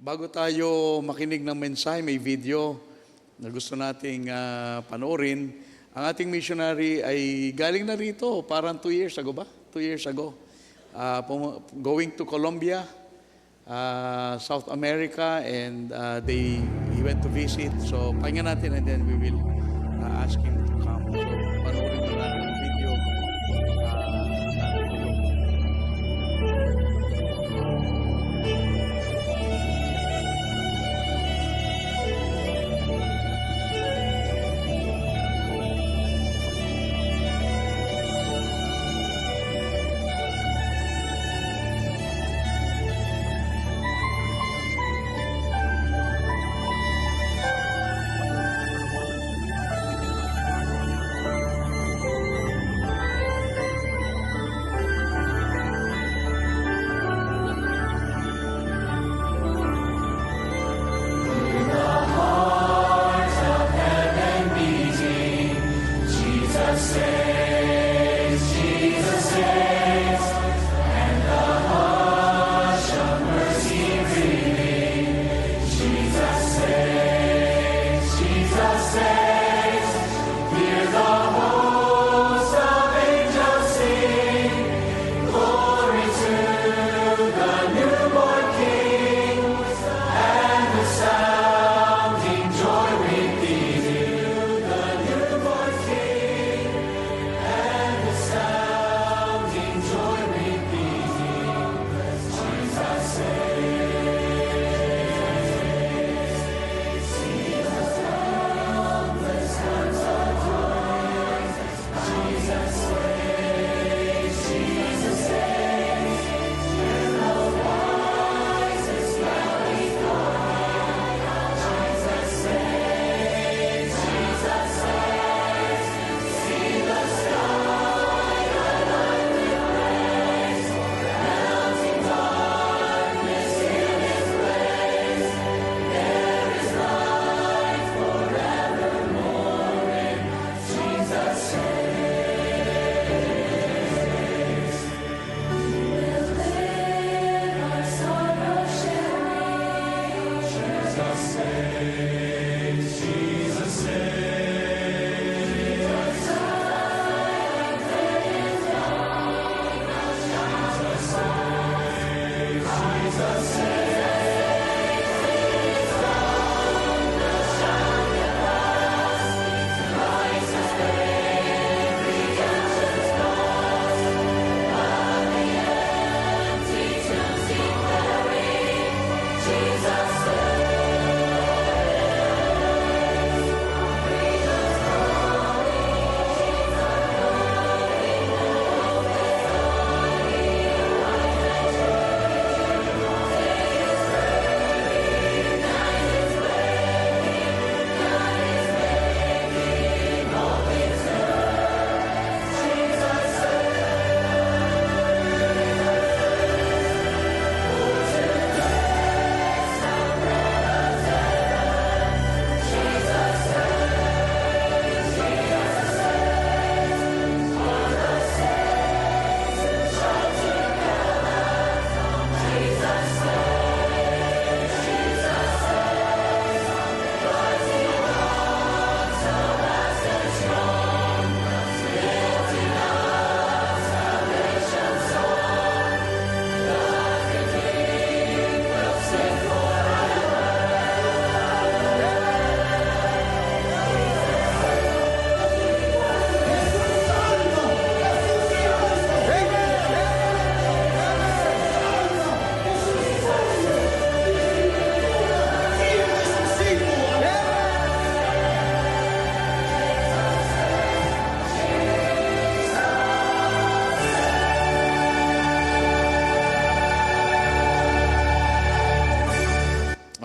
Bago tayo makinig ng mensahe, may video na gusto nating panoorin. Ang ating missionary ay galing na rito, parang 2 years ago ba? 2 years ago. Going to Colombia, South America, and he went to visit. So, pakinggan natin and then we will ask him to come. So, panoorin mo natin ang video.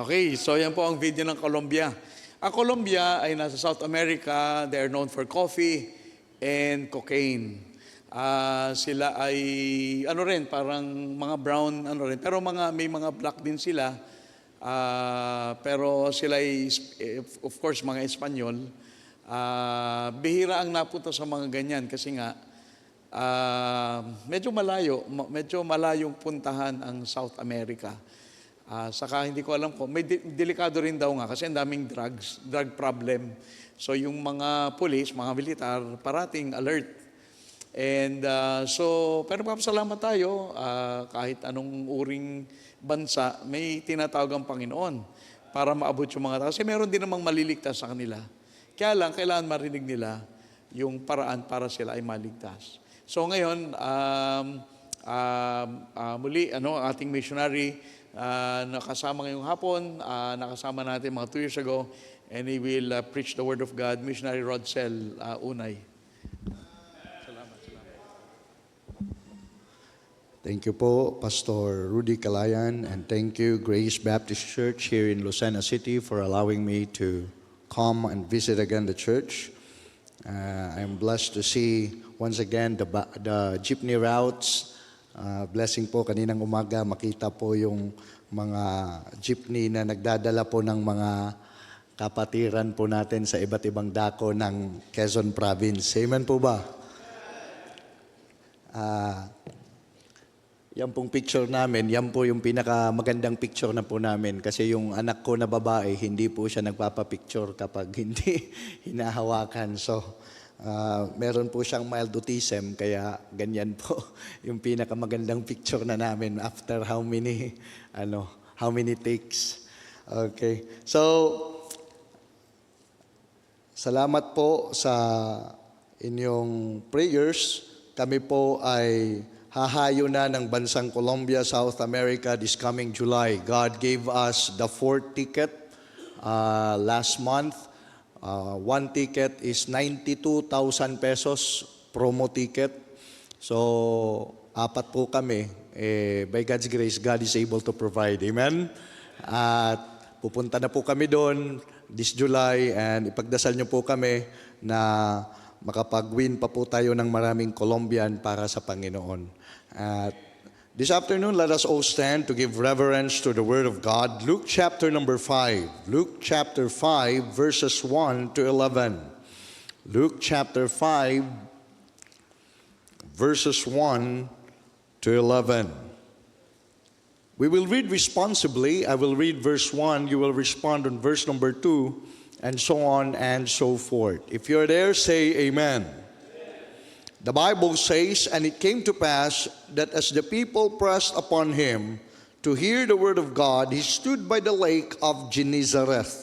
Okay, so yan po ang video ng Colombia. Ang Colombia ay nasa South America. They are known for coffee and cocaine. Sila ay rin, parang mga brown rin, pero may mga black din sila. Pero sila ay of course mga Espanyol. Bihira ang napunta sa mga ganyan kasi nga medyo malayong puntahan ang South America. Saka hindi ko alam kung, may delikado rin daw nga kasi ang daming drug problem. So yung mga police, mga militar, parating alert. And pero papasalamat tayo, kahit anong uring bansa, may tinatawag ang Panginoon para maabot yung mga tao. Kasi meron din namang maliligtas sa kanila. Kaya lang, kailangan marinig nila yung paraan para sila ay maligtas. So ngayon, muli, ating missionary, nakasama ngayong hapon, nakasama natin mga 2 years ago, and he will preach the Word of God, Missionary Rodsel Unay. Thank you po, Pastor Rudy Calayan, and thank you, Grace Baptist Church here in Lucena City, for allowing me to come and visit again the church. I'm blessed to see once again the jeepney routes. Blessing po kaninang umaga, makita po yung mga jeepney na nagdadala po ng mga kapatiran po natin sa iba't ibang dako ng Quezon Province. Amen po ba? Yan pong picture namin, yan po yung pinakamagandang picture na po namin kasi yung anak ko na babae, hindi po siya nagpapapicture kapag hindi hinahawakan. So, meron po siyang mild autism, kaya ganyan po yung pinakamagandang picture na namin after how many takes. Okay. So, salamat po sa inyong prayers. Kami po ay hahayo na ng bansang Colombia, South America this coming July. God gave us the 4th ticket last month. One ticket is 92,000 pesos, promo ticket. So, 4 po kami. By God's grace, God is able to provide. Amen? At pupunta na po kami doon this July, and ipagdasal niyo po kami na makapag-win pa po tayo ng maraming Colombian para sa Panginoon. At this afternoon, let us all stand to give reverence to the Word of God. Luke chapter number 5. Luke chapter 5, verses 1 to 11. Luke chapter 5, verses 1 to 11. We will read responsibly. I will read verse 1. You will respond on verse number 2, and so on and so forth. If you're there, say amen. The Bible says, "And it came to pass that as the people pressed upon him to hear the word of God, he stood by the lake of Gennesareth.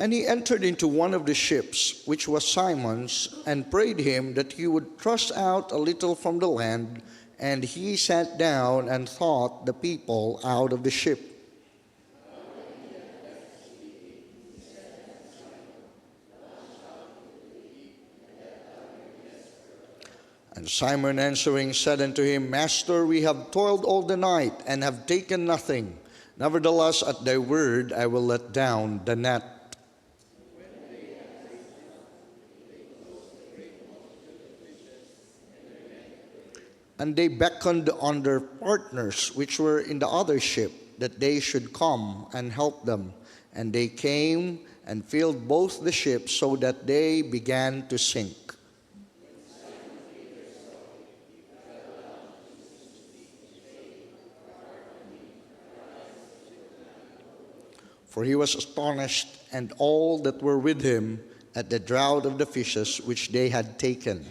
And he entered into one of the ships, which was Simon's, and prayed him that he would thrust out a little from the land. And he sat down and taught the people out of the ship. And Simon answering said unto him, Master, we have toiled all the night, and have taken nothing. Nevertheless, at thy word I will let down the net. And they beckoned on their partners, which were in the other ship, that they should come and help them. And they came and filled both the ships, so that they began to sink. For he was astonished, and all that were with him, at the draught of the fishes which they had taken.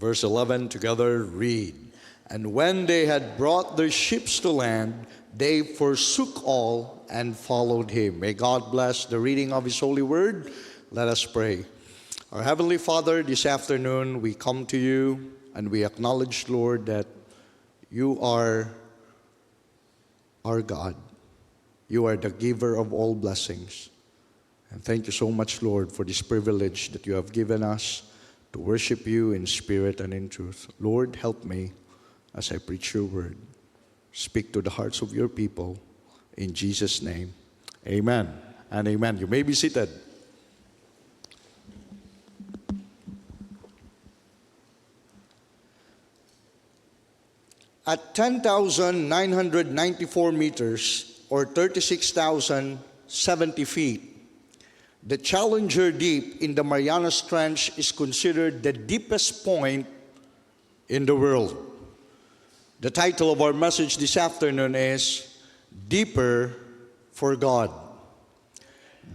Verse 11, together read. And when they had brought their ships to land, they forsook all and followed him. May God bless the reading of his holy word. Let us pray. Our Heavenly Father, this afternoon we come to you and we acknowledge, Lord, that you are our God. You are the giver of all blessings. And thank you so much, Lord, for this privilege that you have given us to worship you in spirit and in truth. Lord, help me as I preach your word. Speak to the hearts of your people. In Jesus' name, amen and amen. You may be seated. at 10,994 meters or 36,070 feet. The Challenger Deep in the Marianas Trench is considered the deepest point in the world. The title of our message this afternoon is Deeper for God.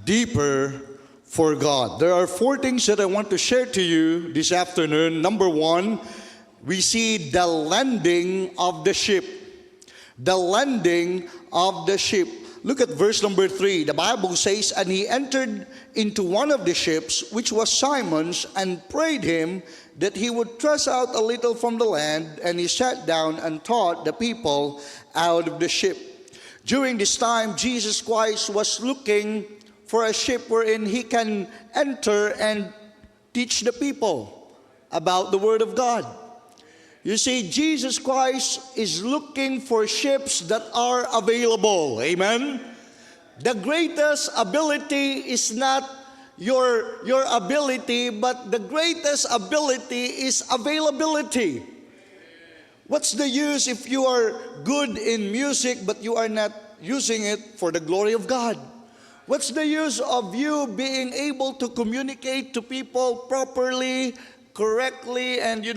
Deeper for God. There are 4 things that I want to share to you this afternoon. Number 1, we see the landing of the ship. The landing of the ship. Look at verse number 3. The Bible says, "And he entered into one of the ships, which was Simon's, and prayed him that he would thrust out a little from the land. And he sat down and taught the people out of the ship." During this time, Jesus Christ was looking for a ship wherein he can enter and teach the people about the Word of God. You see, Jesus Christ is looking for ships that are available. Amen? The greatest ability is not your ability, but the greatest ability is availability. What's the use if you are good in music but you are not using it for the glory of God? What's the use of you being able to communicate to people properly, correctly, and you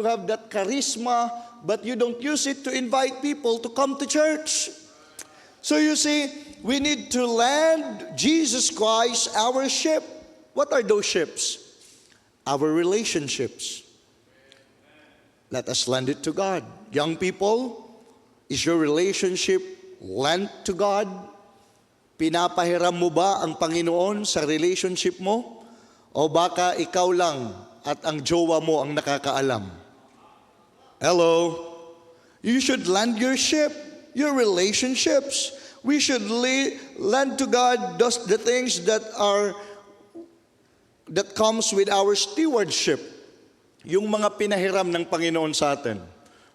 have that charisma, but you don't use it to invite people to come to church? So you see, we need to land Jesus Christ, our ship. What are those ships? Our relationships. Let us lend it to God. Young people, is your relationship lent to God? Pinapahiram mo ba ang Panginoon sa relationship mo? O baka ikaw lang at ang jowa mo ang nakakaalam? Hello? You should lend your ship, your relationships. We should lend to God the things that comes with our stewardship. Yung mga pinahiram ng Panginoon sa atin.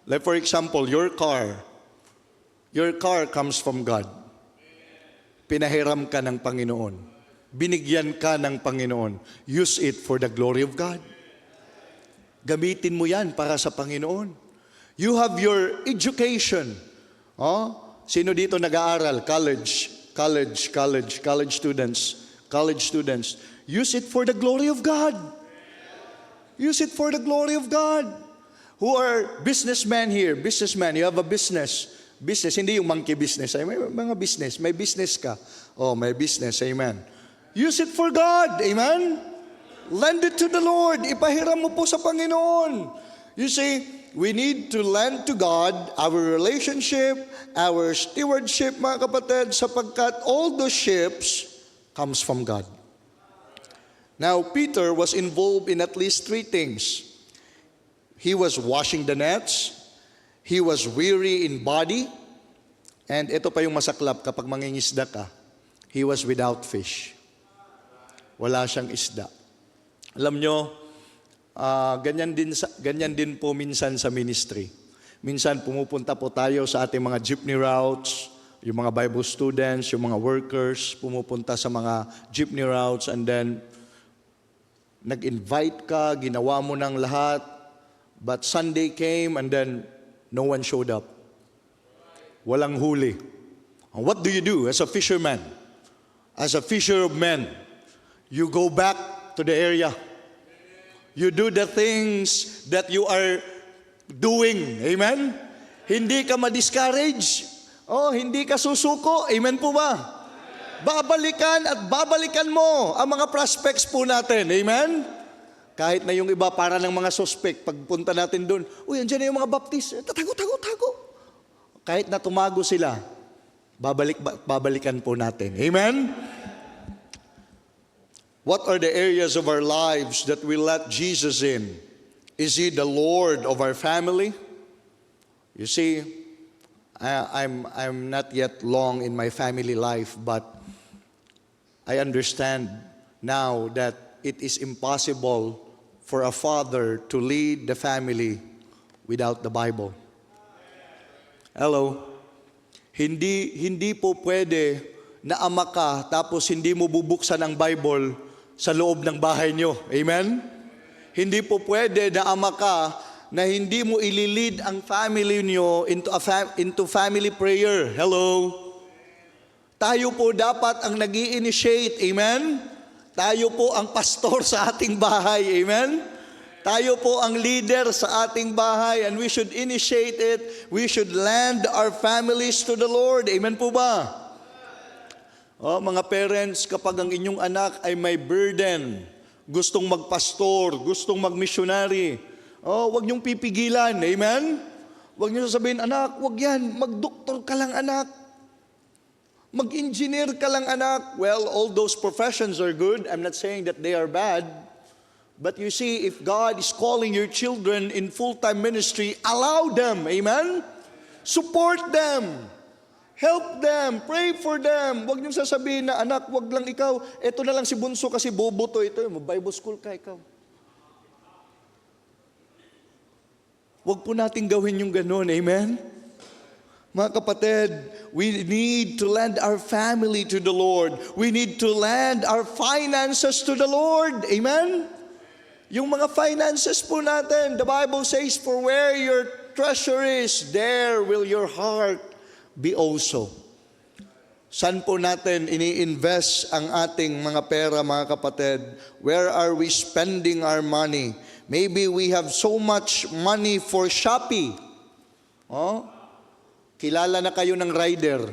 Like for example, your car. Your car comes from God. Pinahiram ka ng Panginoon. Binigyan ka ng Panginoon. Use it for the glory of God. Gamitin mo yan para sa Panginoon. You have your education. Sino dito nag-aaral? College students. Use it for the glory of God. Use it for the glory of God. Who are businessmen here? Businessmen, you have a business. Business, hindi yung monkey business. Ay, may mga business. May business ka. Oh, may business. Amen. Use it for God. Amen. Lend it to the Lord. Ipahiram mo po sa Panginoon. You see, we need to lend to God our relationship, our stewardship, mga kapatid, sapagkat all the ships comes from God. Now, Peter was involved in at least 3 things. He was washing the nets. He was weary in body. And ito pa yung masaklap, kapag mangingisda ka, he was without fish. Wala siyang isda. Alam nyo, ganyan din po minsan sa ministry. Minsan pumupunta po tayo sa ating mga jeepney routes, yung mga Bible students, yung mga workers, pumupunta sa mga jeepney routes, and then nag-invite ka, ginawa mo ng lahat, but Sunday came and then no one showed up. Walang huli. And what do you do as a fisherman? As a fisher of men, you go back to the area. You do the things that you are doing. Amen? Hindi ka ma-discourage. Hindi ka susuko. Amen po ba? Babalikan at babalikan mo ang mga prospects po natin. Amen? Kahit na yung iba para ng mga suspect, pagpunta natin doon, andyan na yung mga baptist, tago. Kahit na tumago sila, babalikan po natin. Amen? What are the areas of our lives that we let Jesus in? Is He the Lord of our family? You see, I'm not yet long in my family life, but I understand now that it is impossible for a father to lead the family without the Bible. Hello? Hindi po pwede na ama ka tapos hindi mo bubuksan ang Bible sa loob ng bahay nyo. Amen? Hindi po pwede na ama ka na hindi mo ililid ang family niyo into family prayer. Hello? Tayo po dapat ang nag-i-initiate. Amen? Tayo po ang pastor sa ating bahay. Amen? Tayo po ang leader sa ating bahay and we should initiate it. We should land our families to the Lord. Amen po ba? Oh, mga parents, kapag ang inyong anak ay may burden, gustong magpastor, gustong magmissionary, wag niyong pipigilan. Amen? Wag niyo sasabihin, anak, wag yan. Magdoktor ka lang, anak. Mag-engineer ka lang, anak. Well, all those professions are good. I'm not saying that they are bad. But you see, if God is calling your children in full-time ministry, allow them. Amen? Support them. Help them. Pray for them. Huwag niyong sasabihin na, anak, wag lang ikaw. Ito na lang si Bunso kasi bobo to. Ito, Bible school ka ikaw. Huwag po natin gawin yung ganun. Amen? Mga kapatid, we need to lend our family to the Lord. We need to lend our finances to the Lord. Amen? Yung mga finances po natin, the Bible says, for where your treasure is, there will your heart be also. Saan po natin ini-invest ang ating mga pera, mga kapatid? Where are we spending our money? Maybe we have so much money for Shopee. Kilala na kayo ng rider.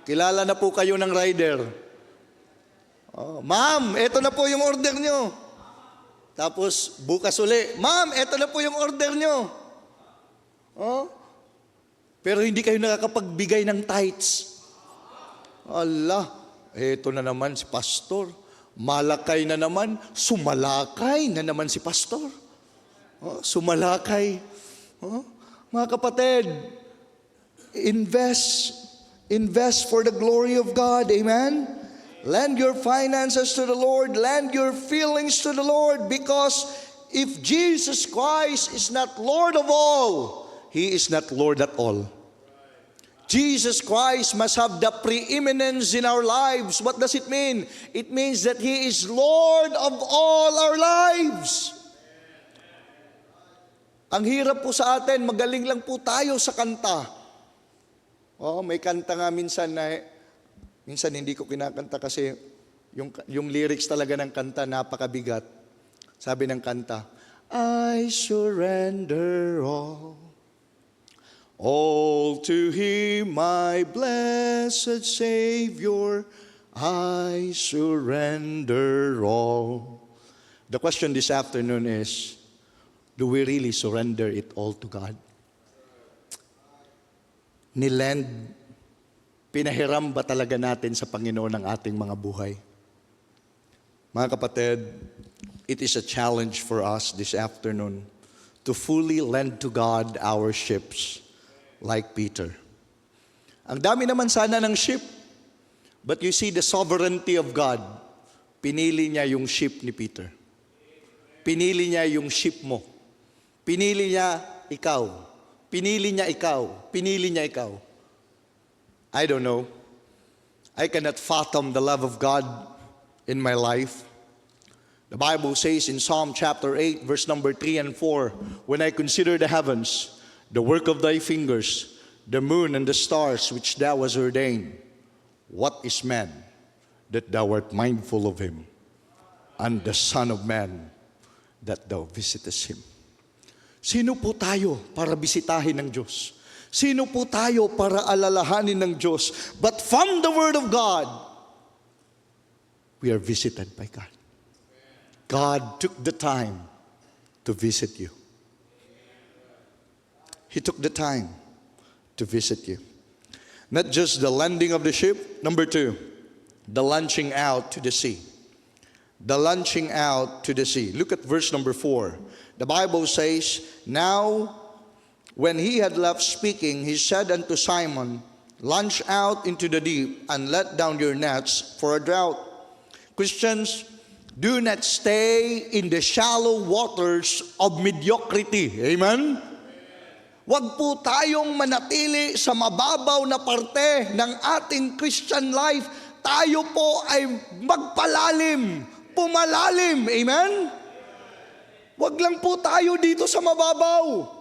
Kilala na po kayo ng rider. Ma'am, eto na po yung order nyo. Tapos bukas uli, ma'am, eto na po yung order nyo. Pero hindi kayo nakakapagbigay ng tithes. Allah, eto na naman si pastor. Malakay na naman, sumalakay na naman si pastor. Sumalakay. Mga kapatid, invest for the glory of God. Amen? Lend your finances to the Lord. Lend your feelings to the Lord. Because if Jesus Christ is not Lord of all, He is not Lord at all. Jesus Christ must have the preeminence in our lives. What does it mean? It means that He is Lord of all our lives. Ang hirap po sa atin, magaling lang po tayo sa kanta. May kanta nga minsan hindi ko kinakanta kasi yung lyrics talaga ng kanta napakabigat. Sabi ng kanta, I surrender all to Him, my blessed Savior, I surrender all. The question this afternoon is, do we really surrender it all to God? Pinahiram ba talaga natin sa Panginoon ang ating mga buhay? Mga kapatid, it is a challenge for us this afternoon to fully lend to God our ships like Peter. Ang dami naman sana ng ship, but you see the sovereignty of God. Pinili niya yung ship ni Peter. Pinili niya yung ship mo. Pinili niya ikaw. Pinili niya ikaw. Pinili niya ikaw. I don't know. I cannot fathom the love of God in my life. The Bible says in Psalm chapter 8, verse number 3 and 4, when I consider the heavens, the work of thy fingers, the moon and the stars which thou hast ordained, what is man that thou art mindful of him, and the Son of Man that thou visitest him? Sino po tayo para bisitahin ng Diyos? Sino po tayo para alalahanin ng Diyos? But from the Word of God, we are visited by God. God took the time to visit you. He took the time to visit you. Not just the landing of the ship. Number 2, the launching out to the sea. The launching out to the sea. Look at verse number 4. The Bible says, now when he had left speaking, he said unto Simon, launch out into the deep and let down your nets for a drought. Christians, do not stay in the shallow waters of mediocrity. Amen? Huwag po tayong manatili sa mababaw na parte ng ating Christian life. Tayo po ay magpalalim, pumalalim. Amen? Wag lang po tayo dito sa mababaw.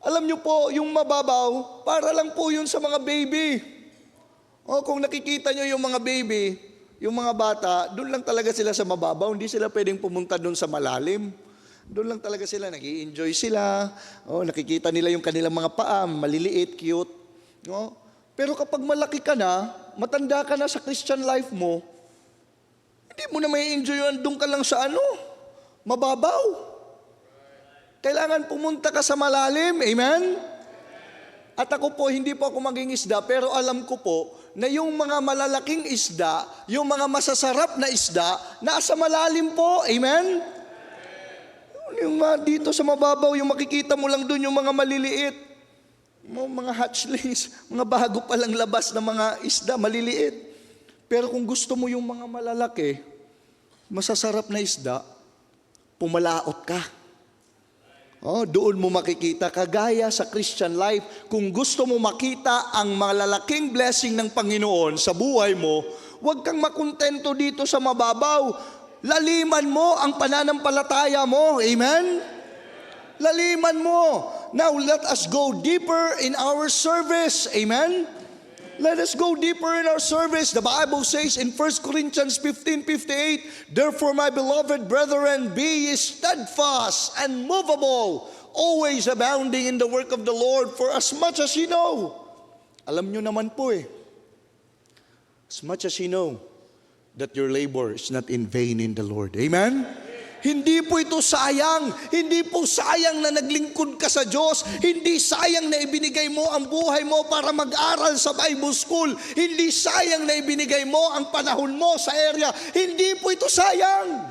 Alam niyo po, yung mababaw, para lang po yun sa mga baby. O kung nakikita niyo yung mga baby, yung mga bata, doon lang talaga sila sa mababaw. Hindi sila pwedeng pumunta doon sa malalim. Doon lang talaga sila, nag-i-enjoy sila. O, nakikita nila yung kanilang mga paa, maliliit, cute. O, pero kapag malaki ka na, matanda ka na sa Christian life mo, hindi mo na may enjoy yun, doon ka lang sa mababaw. Kailangan pumunta ka sa malalim, amen? At ako po, hindi po ako maging isda, pero alam ko po na yung mga malalaking isda, yung mga masasarap na isda, nasa malalim po, amen? Yung dito sa mababaw, yung makikita mo lang doon yung mga maliliit, mga hatchlings, mga bago palang labas na mga isda, maliliit. Pero kung gusto mo yung mga malalaki, masasarap na isda, pumalaot ka. Doon mo makikita, kagaya sa Christian life, kung gusto mo makita ang malalaking blessing ng Panginoon sa buhay mo, huwag kang makontento dito sa mababaw. Laliman mo ang pananampalataya mo. Amen? Laliman mo. Now, let us go deeper in our service. Amen? Let us go deeper in our service. The Bible says in 1 Corinthians 15:58, therefore, my beloved brethren, be ye steadfast and movable, always abounding in the work of the Lord, for as much as ye know. Alam nyo naman po as much as ye know that your labor is not in vain in the Lord. Amen? Hindi po ito sayang. Hindi po sayang na naglingkod ka sa Diyos. Hindi sayang na ibinigay mo ang buhay mo para mag-aral sa Bible School. Hindi sayang na ibinigay mo ang panahon mo sa area. Hindi po ito sayang.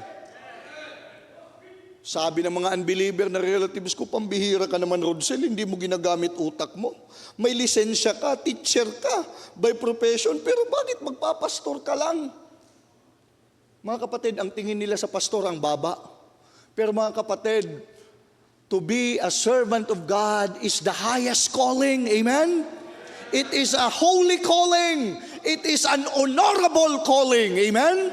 Sabi ng mga unbeliever na relatives ko, pambihira ka naman, Rodsel, hindi mo ginagamit utak mo. May lisensya ka, teacher ka, by profession, pero bakit magpapastor ka lang? Mga kapatid, ang tingin nila sa pastor ang baba. Pero mga kapatid, to be a servant of God is the highest calling. Amen? It is a holy calling. It is an honorable calling. Amen?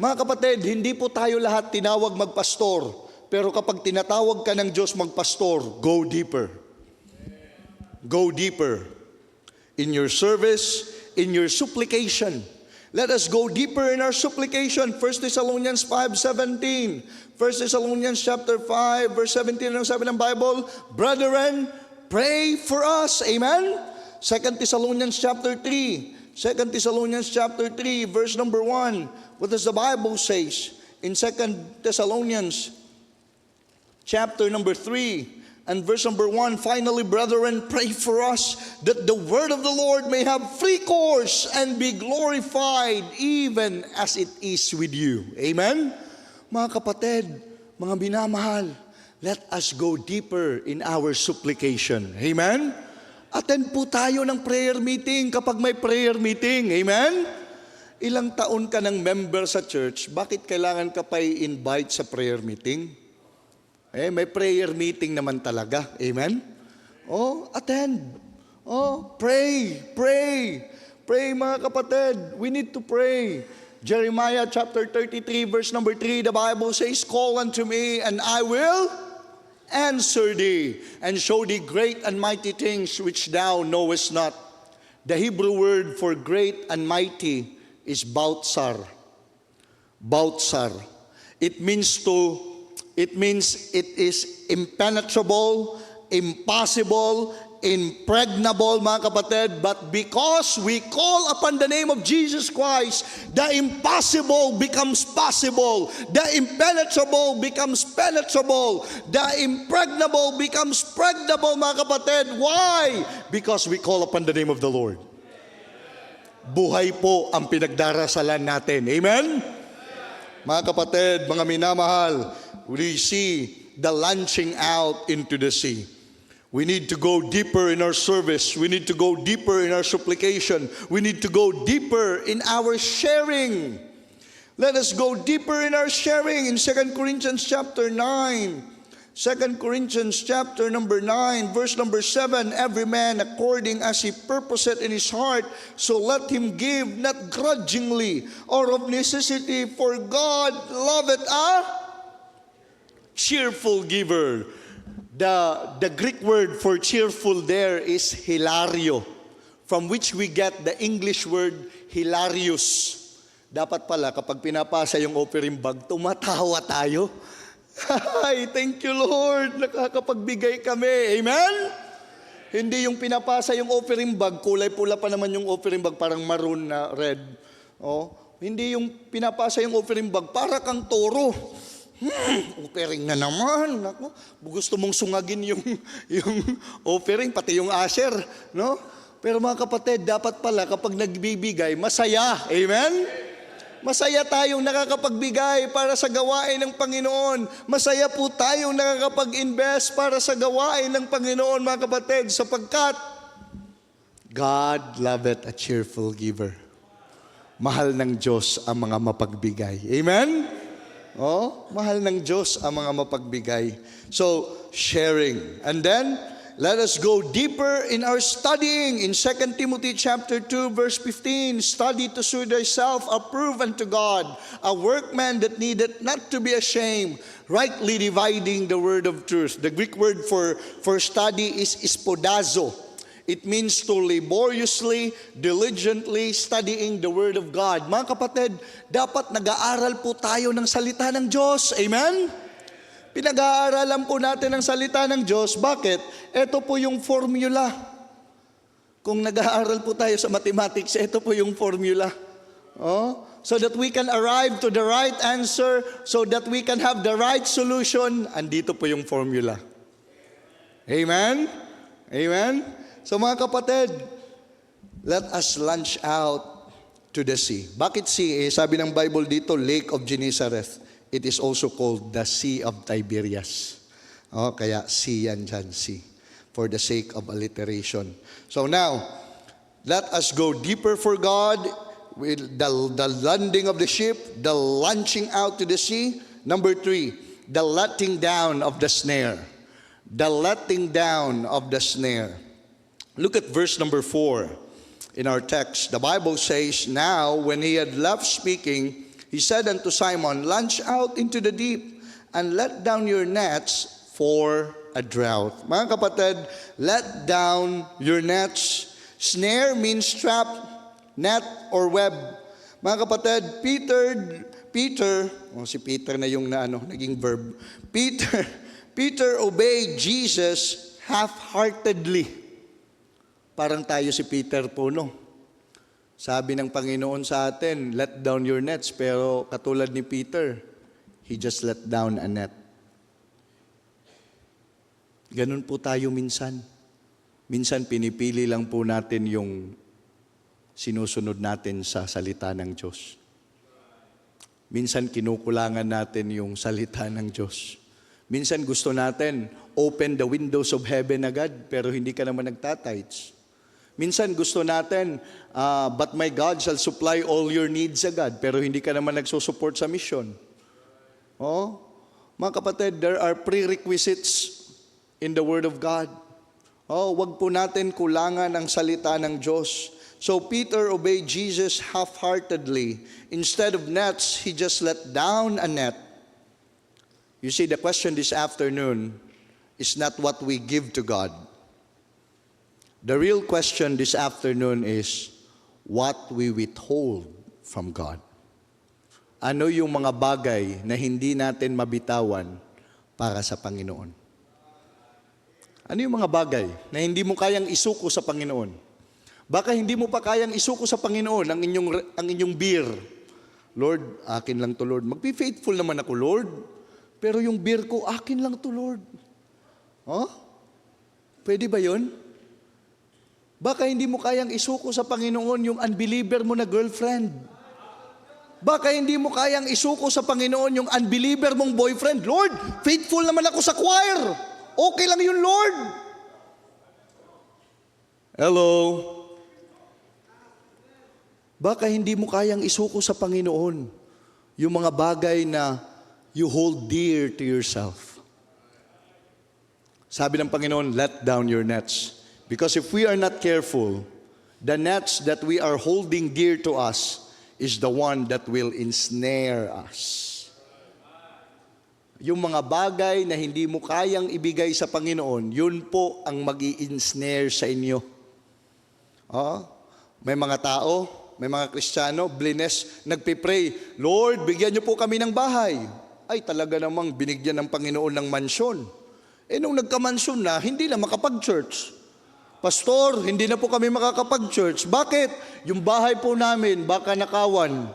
Mga kapatid, hindi po tayo lahat tinawag magpastor. Pero kapag tinatawag ka ng Diyos magpastor, go deeper. Go deeper in your service, in your supplication. Let us go deeper in our supplication. 1 Thessalonians 5:17. 1 Thessalonians chapter 5, verse 17, ang sabi ng Bible, brethren, pray for us. Amen? 2 Thessalonians chapter 3. 2 Thessalonians chapter 3, verse number 1. What does the Bible says? In 2 Thessalonians chapter number 3, and verse number 1, finally, brethren, pray for us that the word of the Lord may have free course and be glorified even as it is with you. Amen? Mga kapatid, mga minamahal, let us go deeper in our supplication. Amen? Attend po tayo ng prayer meeting kapag may prayer meeting. Amen? Ilang taon ka ng member sa church, bakit kailangan ka pa i-invite sa prayer meeting? May prayer meeting naman talaga. Amen? Attend. Pray. Pray mga kapatid. We need to pray. Jeremiah chapter 33 verse number 3, the Bible says, call unto me and I will answer thee and show thee great and mighty things which thou knowest not. The Hebrew word for great and mighty is Bautzar. Bautzar. It means it is impenetrable, impossible, impregnable, mga kapatid. But because we call upon the name of Jesus Christ, the impossible becomes possible. The impenetrable becomes penetrable. The impregnable becomes pregnable, mga kapatid. Why? Because we call upon the name of the Lord. Buhay po ang pinagdarasalan natin. Amen? Mga kapatid, mga minamahal, we see the launching out into the sea. We need to go deeper in our service. We need to go deeper in our supplication. We need to go deeper in our sharing. Let us go deeper in our sharing in 2 Corinthians chapter 9. 2 Corinthians chapter number 9, verse number 7, every man according as he purposeth in his heart, so let him give, not grudgingly or of necessity, for God loveth a cheerful giver. The Greek word for cheerful there is hilario, from which we get the English word hilarious. Dapat pala kapag pinapasa yung offering bag, tumatawa tayo. Ay, thank you Lord, nakakapagbigay kami. Amen? Hindi yung pinapasa yung offering bag, kulay pula pa naman yung offering bag, parang maroon na red. Oh, hindi yung pinapasa yung offering bag, para kang toro. Offering na naman. Ako, gusto mong sungagin yung offering, pati yung asher. No? Pero mga kapatid, dapat pala kapag nagbibigay, masaya. Amen? Masaya tayong nakakapagbigay para sa gawain ng Panginoon. Masaya po tayong nakakapag-invest para sa gawain ng Panginoon, mga kapatid, sapagkat God loveth a cheerful giver. Mahal ng Diyos ang mga mapagbigay. Amen? Oh, mahal ng Diyos ang mga mapagbigay. So, sharing. And then, let us go deeper in our studying. In 2 Timothy chapter 2, verse 15, study to show thyself approved unto God, a workman that needeth not to be ashamed, rightly dividing the word of truth. The Greek word for study is spodazo. It means to laboriously, diligently studying the word of God. Mga kapatid, dapat nag-aaral po tayo ng salita ng Diyos. Amen? Pinag-aaralan po natin ang salita ng Diyos. Bakit? Ito po yung formula. Kung nag-aaral po tayo sa mathematics, ito po yung formula. Oh? So that we can arrive to the right answer, so that we can have the right solution, andito po yung formula. Amen? Amen? So mga kapatid, let us launch out to the sea. Bakit sea? Sabi ng Bible dito, Lake of Gennesareth. It is also called the Sea of Tiberias. Oh, kaya sea yan dyan, sea. For the sake of alliteration. So now, let us go deeper for God with the landing of the ship, the launching out to the sea. Number 3, the letting down of the snare. The letting down of the snare. Look at verse number 4 in our text. The Bible says, now when he had left speaking, he said unto Simon, launch out into the deep and let down your nets for a drought. Mga kapatid, let down your nets. Snare means trap, net, or web. Mga kapatid, Peter, si Peter na yung naging verb. Peter obeyed Jesus half-heartedly. Parang tayo si Peter po, no? Sabi ng Panginoon sa atin, let down your nets. Pero katulad ni Peter, he just let down a net. Ganun po tayo minsan. Minsan pinipili lang po natin yung sinusunod natin sa salita ng Diyos. Minsan kinukulangan natin yung salita ng Diyos. Minsan gusto natin, open the windows of heaven agad, pero hindi ka naman nagtatites. Minsan gusto natin, but my God shall supply all your needs agad, pero hindi ka naman nagsusupport sa mission. Oh, mga kapatid, there are prerequisites in the Word of God. Oh, wag po natin kulangan ang salita ng Diyos. So Peter obeyed Jesus half-heartedly. Instead of nets, he just let down a net. You see, the question this afternoon is not what we give to God. The real question this afternoon is what we withhold from God. Ano yung mga bagay na hindi natin mabitawan para sa Panginoon? Ano yung mga bagay na hindi mo kayang isuko sa Panginoon? Baka hindi mo pa kayang isuko sa Panginoon ang inyong beer. Lord, akin lang to Lord. Magbe-faithful naman ako Lord. Pero yung beer ko, akin lang to Lord. Oh? Pwede ba yun? Baka hindi mo kayang isuko sa Panginoon yung unbeliever mo na girlfriend. Baka hindi mo kayang isuko sa Panginoon yung unbeliever mong boyfriend. Lord, faithful naman ako sa choir. Okay lang yun, Lord. Hello? Baka hindi mo kayang isuko sa Panginoon yung mga bagay na you hold dear to yourself. Sabi ng Panginoon, let down your nets. Because if we are not careful, the nets that we are holding dear to us is the one that will ensnare us. yung mga bagay na hindi mo kayang ibigay sa Panginoon, yun po ang mag-i-ensnare sa inyo. May mga tao, may mga Kristiyano, blines, nagpipray, Lord, bigyan niyo po kami ng bahay. Ay, talaga namang binigyan ng Panginoon ng mansyon. Nung nagka-mansyon na, hindi na makapag-church. Pastor, hindi na po kami makakapag-church. Bakit? Yung bahay po namin, baka nakawan.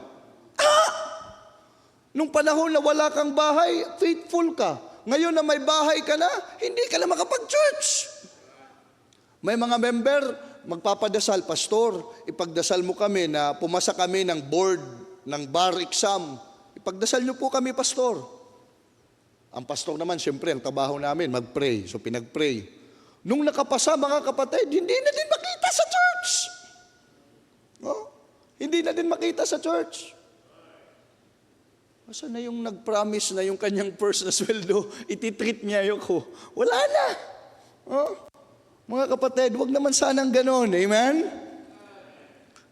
Nung panahon na wala kang bahay, faithful ka. Ngayon na may bahay ka na, hindi ka na makapag-church. May mga member, magpapadasal, Pastor, ipagdasal mo kami na pumasa kami ng board, ng bar exam. Ipagdasal niyo po kami, Pastor. Ang pastor naman, siyempre, ang trabaho namin, mag-pray. So pinag-pray. Nung nakapasa, mga kapatid, hindi na din makita sa church. Hindi na din makita sa church. Asa na yung nag-promise na yung kanyang first na sweldo, ititreat niya ko? Wala na. Mga kapatid, wag naman sanang ganon. Amen?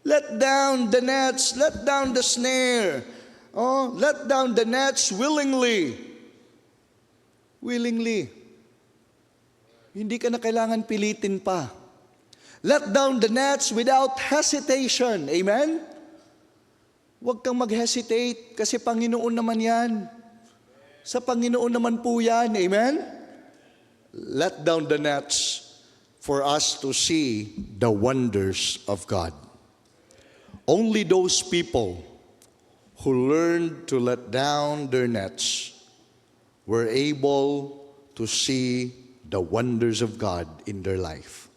Let down the nets, let down the snare. Let down the nets willingly. Willingly. Hindi ka na kailangan pilitin pa. Let down the nets without hesitation. Amen? Huwag kang mag-hesitate kasi Panginoon naman yan. Sa Panginoon naman po yan. Amen? Let down the nets for us to see the wonders of God. Only those people who learned to let down their nets were able to see the wonders of God in their life.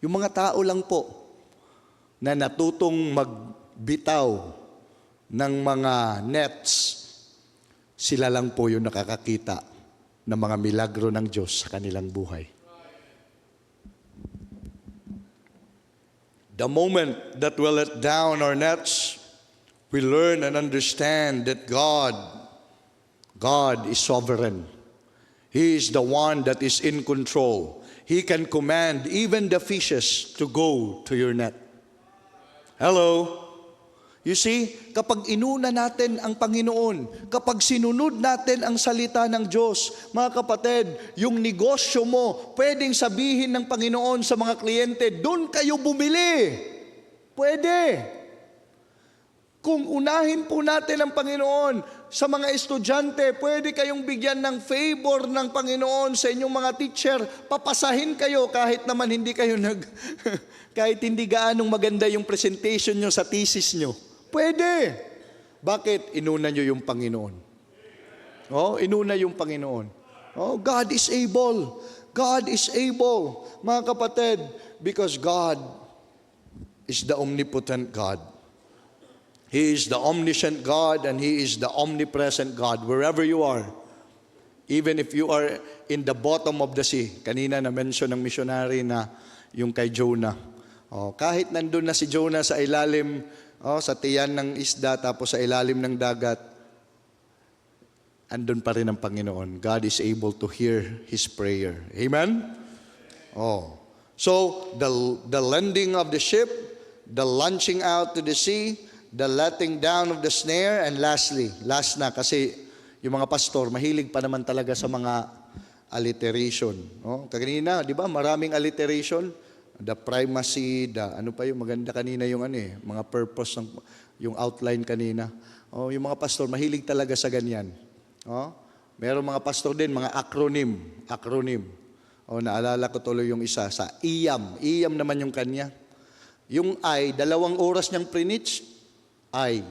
Yung mga tao lang po na natutong magbitaw ng mga nets, sila lang po yung nakakakita ng mga milagro ng Diyos sa kanilang buhay. The moment that we let down our nets, we learn and understand that God is sovereign. He is the one that is in control. He can command even the fishes to go to your net. Hello? You see, kapag inuna natin ang Panginoon, kapag sinunod natin ang salita ng Diyos, mga kapatid, yung negosyo mo, pwedeng sabihin ng Panginoon sa mga kliyente, doon kayo bumili. Pwede. Kung unahin po natin ang Panginoon, sa mga estudyante, pwede kayong bigyan ng favor ng Panginoon sa inyong mga teacher, papasahin kayo kahit naman hindi kayo kahit hindi gaanong maganda yung presentation nyo sa thesis nyo. Pwede. Bakit? Inuna nyo yung Panginoon. Inuna yung Panginoon. God is able. God is able. Mga kapatid, because God is the omnipotent God. He is the omniscient God and He is the omnipresent God. Wherever you are, even if you are in the bottom of the sea, kanina na-mention ng missionary na yung kay Jonah. Kahit nandun na si Jonah sa ilalim, sa tiyan ng isda, tapos sa ilalim ng dagat, andun pa rin ang Panginoon. God is able to hear His prayer. Amen? So, the landing of the ship, the launching out to the sea, the letting down of the snare, and lastly, last na, kasi yung mga pastor, mahilig pa naman talaga sa mga alliteration. Kanina, di ba, maraming alliteration. The primacy, ano pa yung maganda kanina yung mga purpose, yung outline kanina. Yung mga pastor, mahilig talaga sa ganyan. Meron mga pastor din, mga acronym. Naalala ko tuloy yung isa, sa IAM. IAM naman yung kanya. Yung I, 2 oras niyang preach, I.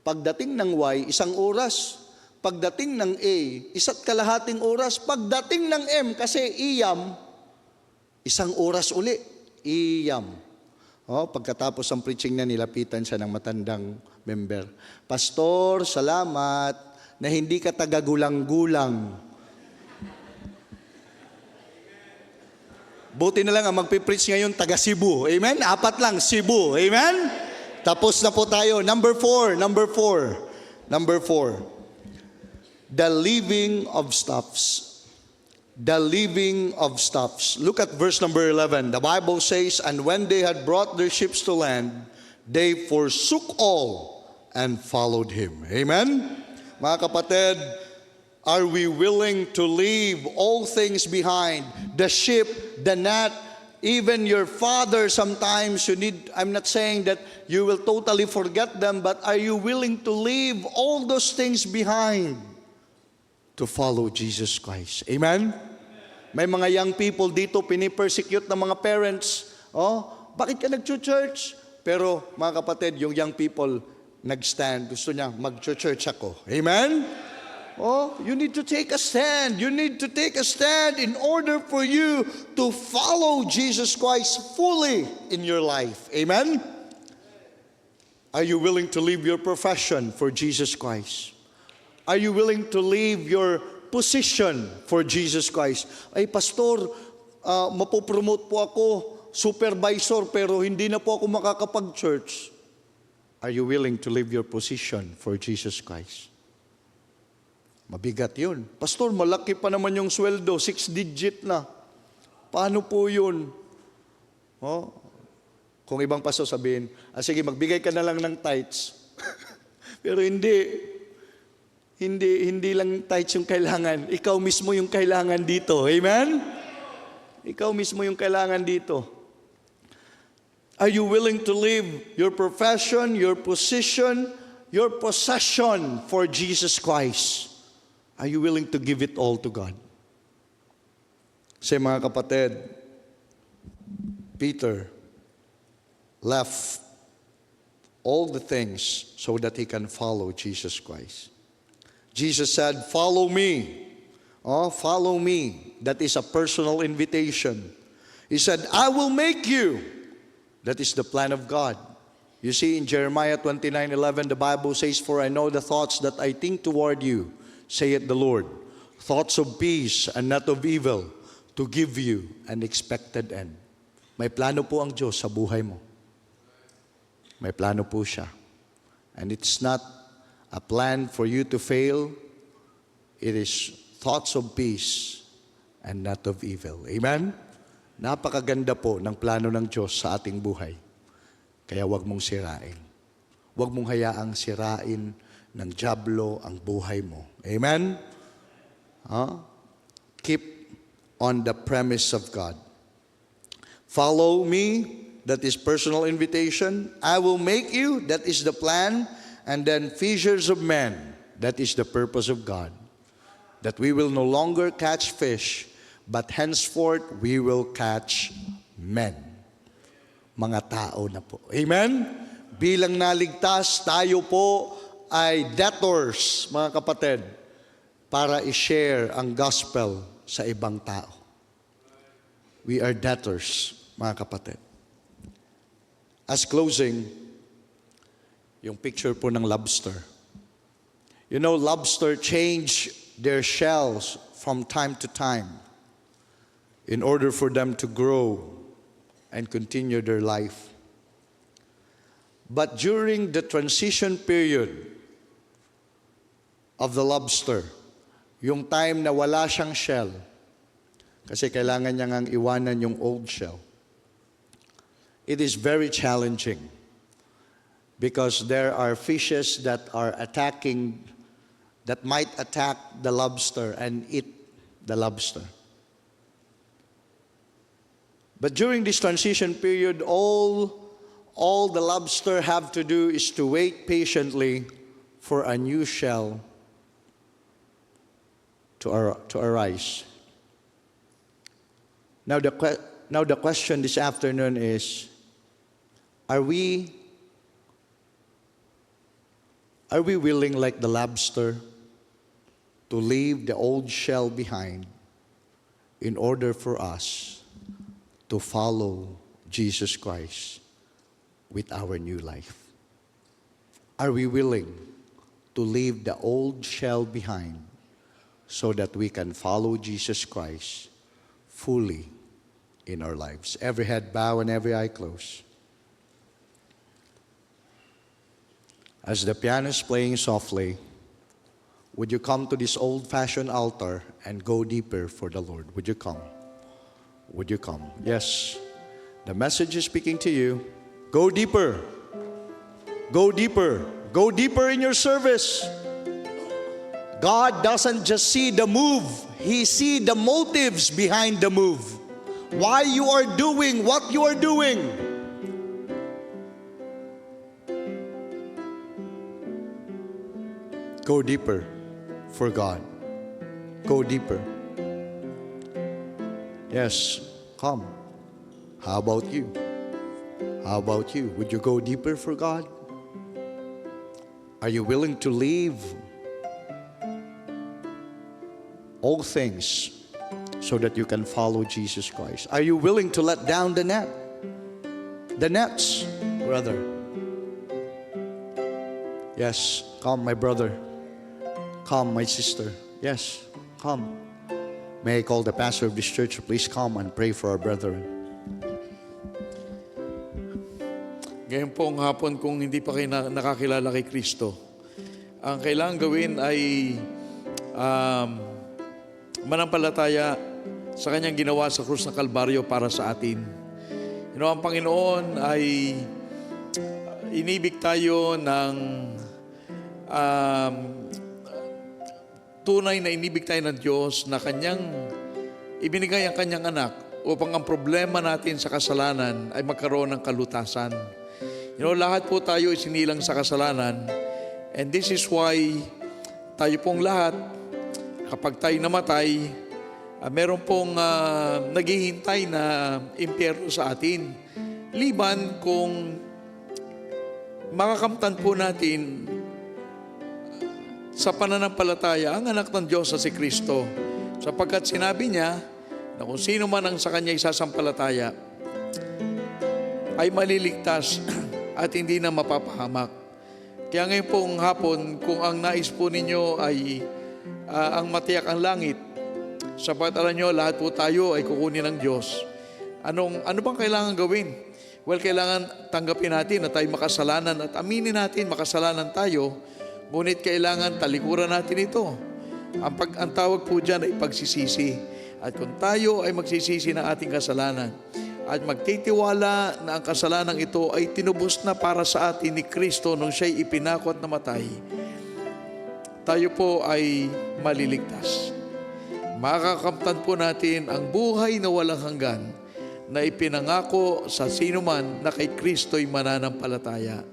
Pagdating ng Y, 1 oras. Pagdating ng A, 1.5 oras. Pagdating ng M, kasi IAM, 1 oras uli. IAM. Pagkatapos ng preaching na, nilapitan siya ng matandang member. Pastor, salamat na hindi ka taga-gulang-gulang. Buti na lang ang magpipreach ngayon taga Cebu. Amen? 4 lang, Cebu. Amen? Tapos na po tayo. Number 4. The leaving of stuffs. The leaving of stuffs. Look at verse number 11. The Bible says, and when they had brought their ships to land, they forsook all and followed Him. Amen? Mga kapatid, Are we willing to leave all things behind? The ship, the net, even your father sometimes you need, I'm not saying that you will totally forget them, but are you willing to leave all those things behind to follow Jesus Christ? Amen? May mga young people dito, pinipersecute ng mga parents. Oh, bakit ka nag-church? Pero mga kapatid, yung young people, nag-stand. Gusto niya, mag-church ako. Amen? Oh, you need to take a stand. You need to take a stand in order for you to follow Jesus Christ fully in your life. Amen? Are you willing to leave your profession for Jesus Christ? Are you willing to leave your position for Jesus Christ? Ay, pastor, mapopromote po ako, supervisor, pero hindi na po ako makakapag-church. Are you willing to leave your position for Jesus Christ? Mabigat yun. Pastor, malaki pa naman yung sweldo, 6-digit na. Paano po yun? Oh, kung ibang pastor sabihin, sige, magbigay ka na lang ng tithes. Pero hindi lang tithes yung kailangan. Ikaw mismo yung kailangan dito. Amen? Ikaw mismo yung kailangan dito. Are you willing to leave your profession, your position, your possession for Jesus Christ? Are you willing to give it all to God? Say mga kapatid, Peter left all the things so that he can follow Jesus Christ. Jesus said, follow me. Oh, follow me. That is a personal invitation. He said, I will make you. That is the plan of God. You see in Jeremiah 29:11, the Bible says, for I know the thoughts that I think toward you, saith the Lord, thoughts of peace and not of evil, to give you an expected end. May plano po ang Diyos sa buhay mo. May plano po siya. And it's not a plan for you to fail. It is thoughts of peace and not of evil. Amen? Napakaganda po ng plano ng Diyos sa ating buhay. Kaya wag mong sirain. Wag mong hayaang sirain ng dyablo ang buhay mo. Amen? Keep on the premise of God. Follow me, that is personal invitation. I will make you, that is the plan. And then fishers of men, that is the purpose of God. That we will no longer catch fish, but henceforth we will catch men. Mga tao na po. Amen? Bilang naligtas, tayo po ay debtors, mga kapatid, para i-share ang gospel sa ibang tao. We are debtors, mga kapatid. As closing, yung picture po ng lobster. You know, lobster change their shells from time to time in order for them to grow and continue their life. But during the transition period of the lobster, yung time na wala siyang shell, kasi kailangan niya ngang iwanan yung old shell, it is very challenging because there are fishes that are attacking, that might attack the lobster and eat the lobster. But during this transition period, all the lobster have to do is to wait patiently for a new shell to arise. Now the question this afternoon is, are we willing, like the lobster, to leave the old shell behind in order for us to follow Jesus Christ with our new life? Are we willing to leave the old shell behind so that we can follow Jesus Christ fully in our lives? Every head bow and every eye close. As the piano is playing softly, would you come to this old-fashioned altar and go deeper for the Lord? Would you come? Would you come? Yes. The message is speaking to you. Go deeper. Go deeper. Go deeper in your service. God doesn't just see the move, He see the motives behind the move. Why you are doing what you are doing. Go deeper for God. Go deeper. Yes, come. How about you? How about you? Would you go deeper for God? Are you willing to leave all things so that you can follow Jesus Christ? Are you willing to let down the net? The nets, brother. Yes, come, my brother. Come, my sister. Yes, come. May I call the pastor of this church to please come and pray for our brethren. Ngayon pong hapon, kung hindi pa kayo nakakilala kay Kristo, ang kailangan gawin ay manampalataya sa Kanyang ginawa sa krus ng Kalbaryo para sa atin. Ang Panginoon ay inibig tayo ng tunay na inibig tayo ng Diyos na Kanyang ibinigay ang Kanyang anak upang ang problema natin sa kasalanan ay magkaroon ng kalutasan. Lahat po tayo isinilang sa kasalanan, and this is why tayo pong lahat, kapag tayo namatay, meron pong naghihintay na impyerno sa atin. Liban kung makakamtan po natin sa pananampalataya ang anak ng Diyos sa si Kristo. Sapagkat sinabi niya na kung sino man ang sa Kanya isasampalataya ay maliligtas at hindi na mapapahamak. Kaya ngayon pong hapon, kung ang nais po ninyo ay ang matiyak ang langit, sapat alam nyo, lahat po tayo ay kukunin ng Diyos. Ano bang kailangan gawin? Well, kailangan tanggapin natin na tayo makasalanan at aminin natin makasalanan tayo, ngunit kailangan talikuran natin ito. Ang tawag po dyan ay pagsisisi. At kung tayo ay magsisisi ng ating kasalanan at magtitiwala na ang kasalanan ito ay tinubos na para sa atin ni Kristo nung siya'y ipinako at namatay, tayo po ay maliligtas. Makakamtan po natin ang buhay na walang hanggan na ipinangako sa sino man na kay Kristo'y mananampalataya.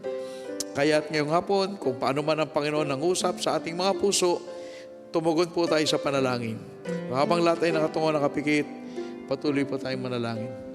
Kaya't ngayong hapon, kung paano man ang Panginoon nangusap sa ating mga puso, tumugon po tayo sa panalangin. Habang lahat ay nakatungo nakapikit, patuloy po tayong manalangin.